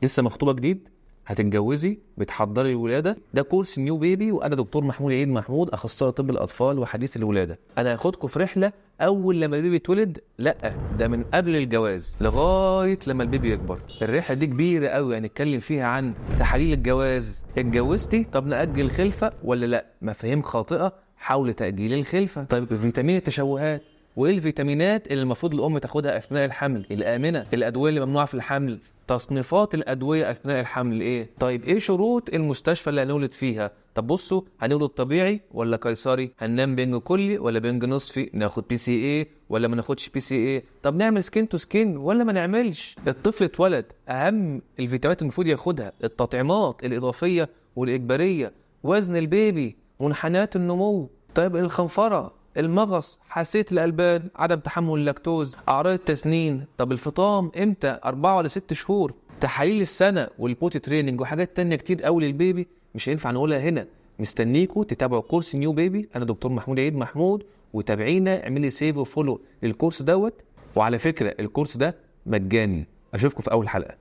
لسه مخطوبه جديد، هتتجوزي، بتحضري الولاده، ده كورس نيو بيبي، وانا دكتور محمود عيد محمود، اخصائي طب الاطفال وحديث الولاده. انا هاخدكم في رحله اول لما البيبي يتولد، لا ده من قبل الجواز لغايه لما البيبي يكبر. الرحله دي كبيره قوي، هنتكلم فيها عن تحاليل الجواز، اتجوزتي طب ناجل الخلفه ولا لا، مفاهيم خاطئه حول تاجيل الخلفه. طيب فيتامين التشوهات، وايه الفيتامينات اللي المفروض الام تاخدها اثناء الحمل الامنه، الادويه اللي ممنوعه في الحمل، تصنيفات الادويه اثناء الحمل ايه. طيب ايه شروط المستشفى اللي هنولد فيها؟ طب بصوا، هنولد طبيعي ولا قيصري، هننام بنج كلي ولا بنج نصفي، ناخد بي سي اي ولا ما ناخدش بي سي اي، طب نعمل سكين تو سكين ولا ما نعملش. الطفل اتولد، اهم الفيتامينات المفروض ياخدها، التطعيمات الاضافيه والاجباريه، وزن البيبي، منحنيات النمو. طيب الخنفره، المغص، حساسية الألبان، عدم تحمل اللاكتوز، أعراض التسنين، طب الفطام إمتى، 4 ولا 6 شهور، تحاليل السنة والبوتي تريننج وحاجات تانية كتير قوي للبيبي مش هينفع نقولها هنا. مستنيكوا تتابعوا كورس نيو بيبي، أنا دكتور محمود عيد محمود، وتابعينا، اعملي سيف وفولو للكورس دوت. وعلى فكرة الكورس ده مجاني. أشوفكم في أول حلقة.